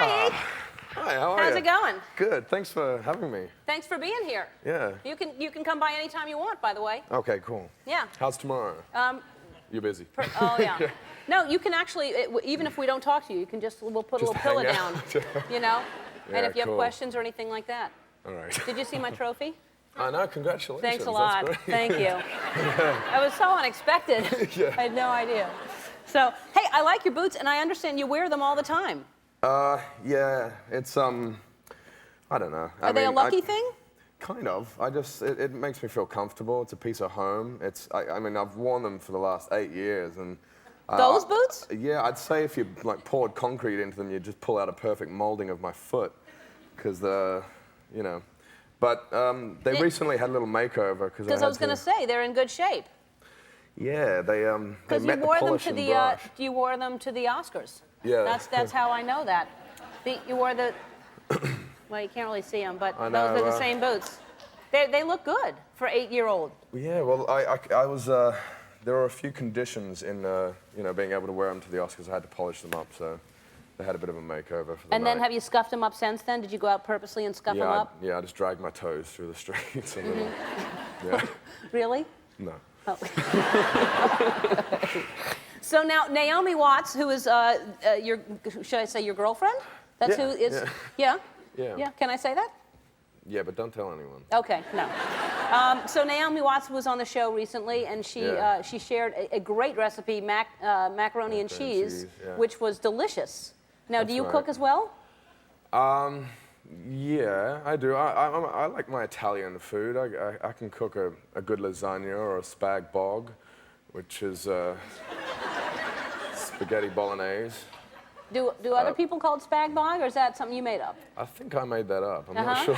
Hi. Hi, how are you? How's it going? Good, thanks for having me. Thanks for being here. Yeah. You can come by anytime you want, by the way. Okay, cool. Yeah. How's tomorrow? You're busy. Oh, yeah. No, you can actually, even if we don't talk to you, you can we'll put a little pillow down, you know? Yeah, and if you have cool. questions or anything like that. All right. Did you see my trophy? I know, congratulations. Thanks a lot. That's great. Thank you. That was so unexpected. Yeah. I had no idea. So, hey, I like your boots, and I understand you wear them all the time. Yeah, it's, I don't know. Are they a lucky thing? Kind of. It makes me feel comfortable. It's a piece of home. I mean, I've worn them for the last 8 years, and... Those boots? Yeah, I'd say if you, like, poured concrete into them, you'd just pull out a perfect molding of my foot, because you know... But they recently had a little makeover because I was going to say they're in good shape. Yeah, they met the polish and brush. You wore them to the Oscars. Yeah. That's how I know that. You wore the. Well, you can't really see them, but I know, those are the same boots. They look good for 8-year-old. Yeah, well, I was. There were a few conditions in you know, being able to wear them to the Oscars. I had to polish them up, so. They had a bit of a makeover for the And then have you scuffed them up since then? Did you go out purposely and scuff them up? Yeah, I just dragged my toes through the streets. And yeah. Really? No. Oh. So now Naomi Watts, who is should I say your girlfriend? That's who is. Yeah. Yeah. Can I say that? Yeah, but don't tell anyone. Okay, no. So Naomi Watts was on the show recently, and she shared a great recipe, macaroni and cheese, which was delicious. Now, do you cook as well? Yeah, I do. I like my Italian food. I can cook a good lasagna or a spag bog, which is spaghetti bolognese. Do other people call it spag bog, or is that something you made up? I think I made that up. I'm not sure.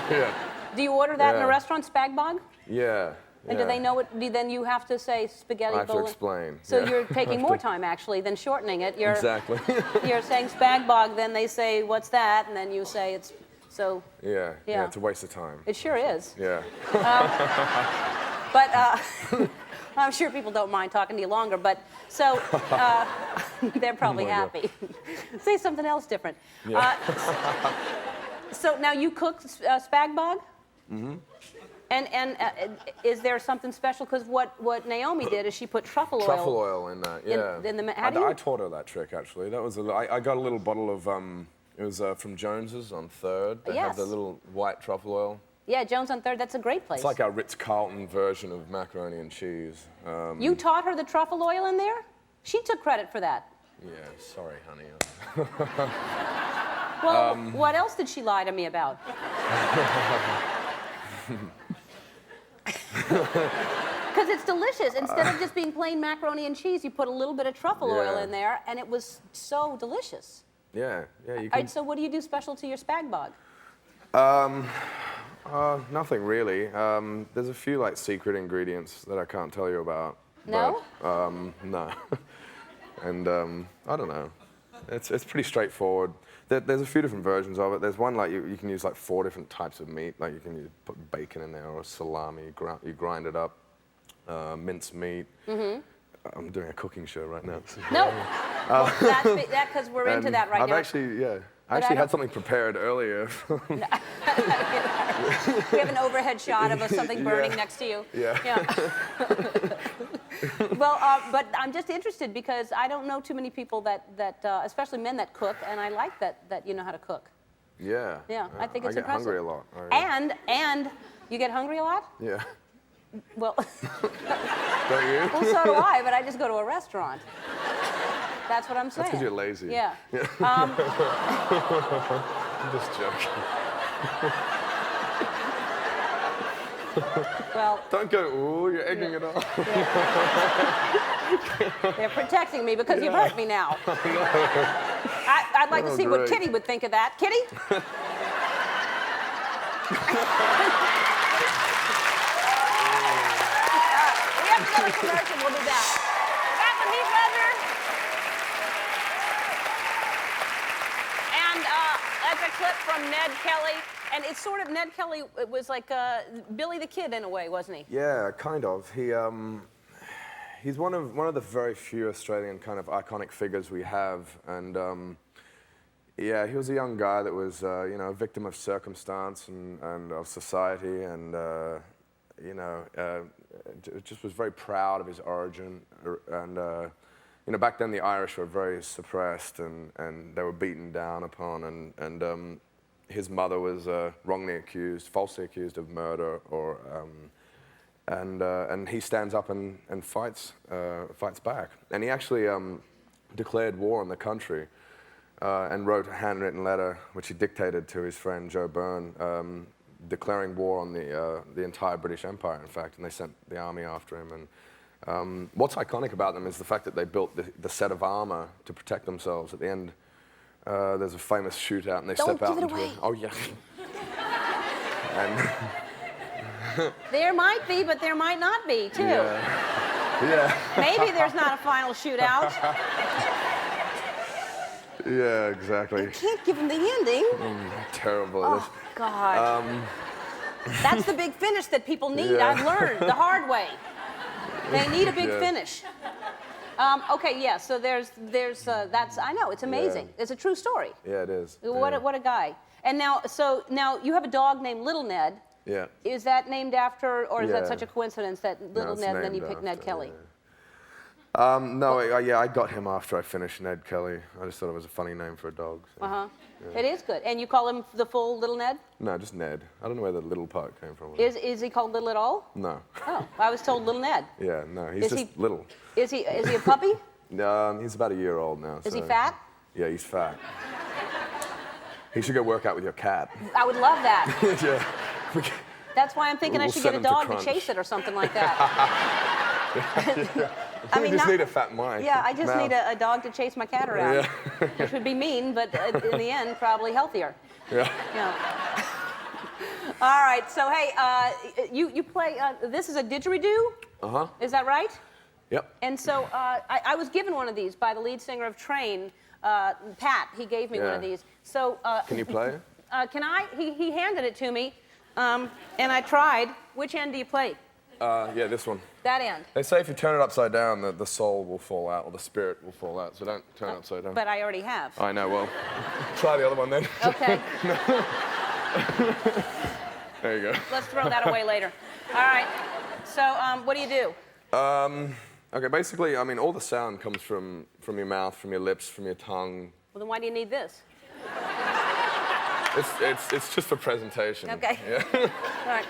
Yeah. Do you order that in a restaurant, spag bog? Yeah. And do they know it? Then you have to say spaghetti bolognese? I have to explain. So you're taking more time, actually, than shortening it. Exactly. You're saying spag bog, then they say, what's that? And then you say it's so... Yeah, it's a waste of time. It sure is. Yeah. But I'm sure people don't mind talking to you longer, but so they're probably happy. Say something else different. Yeah. So now you cook spag bog? Mm-hmm. And is there something special? Because what Naomi did is she put truffle oil in that. Yeah. I taught her that trick actually. That was I got a little bottle of it was from Jones's on 3rd. They have the little white truffle oil. Yeah, Jones on 3rd. That's a great place. It's like our Ritz-Carlton version of macaroni and cheese. You taught her the truffle oil in there? She took credit for that. Yeah, sorry, honey. Well, what else did she lie to me about? Because it's delicious. Instead of just being plain macaroni and cheese, you put a little bit of truffle oil in there, and it was so delicious. Yeah, you can... All right, so what do you do special to your spag bog? Nothing really. There's a few like secret ingredients that I can't tell you about. No? But, no. And I don't know. It's pretty straightforward. There's a few different versions of it. There's one like you can use like 4 different types of meat. Like you can put bacon in there or salami. You grind it up. Minced meat. Mm-hmm. I'm doing a cooking show right now. No. Well, that's because we're into that right now. I actually had something prepared earlier. We have an overhead shot of something burning next to you. Yeah. Well, but I'm just interested because I don't know too many people that especially men that cook, and I like that you know how to cook. Yeah. Yeah, I think it's I get impressive. hungry a lot. And you get hungry a lot? Yeah. Well. Don't you? Well, so do I, but I just go to a restaurant. That's what I'm saying. That's because you're lazy. Yeah. I'm just joking. Well. Don't go, ooh, you're egging it on. Yeah. They're protecting me because you've hurt me now. I'd like to see what Kitty would think of that. Kitty? We have to go to commercial. We'll do that. Back with Heath Ledger. And that's a clip from Ned Kelly. And it's sort of, Ned Kelly was like Billy the Kid in a way, wasn't he? Yeah, kind of. He's one of the very few Australian kind of iconic figures we have, and Yeah, he was a young guy that was, you know, a victim of circumstance and of society, and just was very proud of his origin. And you know, back then the Irish were very suppressed, and they were beaten down upon, and his mother was wrongly accused, falsely accused of murder, or and he stands up and fights back, and he actually declared war on the country. And wrote a handwritten letter, which he dictated to his friend Joe Byrne, declaring war on the entire British Empire, in fact, and they sent the army after him. And what's iconic about them is the fact that they built the set of armor to protect themselves. At the end, there's a famous shootout, and they step out into it. Oh, yeah. And there might be, but there might not be, too. Yeah. Maybe there's not a final shootout. Yeah, exactly. You can't give them the ending. Terrible. Oh, God. That's the big finish that people need. Yeah. I've learned the hard way. They need a big finish. Okay, yeah, so there's that's, I know, it's amazing. Yeah. It's a true story. Yeah, it is. What a guy. And now you have a dog named Little Ned. Yeah. Is that named after, or is that Yeah. such a coincidence that Little No, Ned, and then you named picked Ned after, Kelly? Yeah. No, I got him after I finished Ned Kelly. I just thought it was a funny name for a dog. So, Yeah. It is good. And you call him the full Little Ned? No, just Ned. I don't know where the little part came from. Is he called Little at all? No. Oh, I was told Little Ned. Yeah, no, he's just little. Is he a puppy? He's about a year old now. Is he fat? Yeah, he's fat. He should go work out with your cat. I would love that. Yeah. That's why I'm thinking I We'll should get a send him to dog to Crunch. chase it or something like that. I mean, you just need a fat mic. Yeah, I just need a dog to chase my cat around. Yeah. Which would be mean, but in the end, probably healthier. Yeah. Yeah. All right, so hey, you play, this is a didgeridoo? Uh-huh. Is that right? Yep. And so I was given one of these by the lead singer of Train, Pat. He gave me one of these. So Can you play? can I? He handed it to me, and I tried. Which end do you play? Yeah, this one. That end. They say if you turn it upside down, the soul will fall out, or the spirit will fall out, so don't turn it upside down. But I already have. I know, well, try the other one then. Okay. There you go. Let's throw that away later. All right. So what do you do? Okay, basically, I mean, all the sound comes from your mouth, from your lips, from your tongue. Well, then why do you need this? It's just for presentation. Okay. Yeah. All right.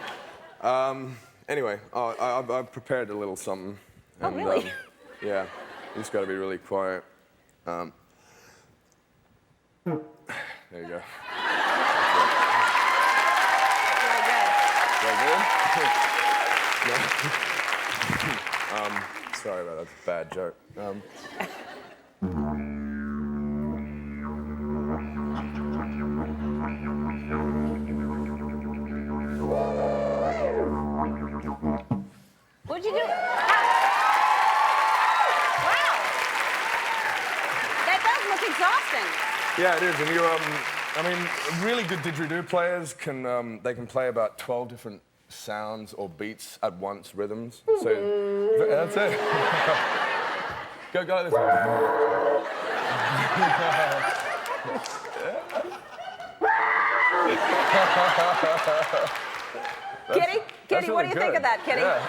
Anyway, I've prepared a little something. Oh, really? Yeah, you just got to be really quiet. There you go. Very good. Very good? Sorry about that. That's a bad joke. What'd you do? Wow. That does look exhausting. Yeah, it is. And I mean, really good didgeridoo players can play about 12 different sounds or beats at once, rhythms. So that's it. go this way. Kitty, what do you think of that, Kitty? Yeah.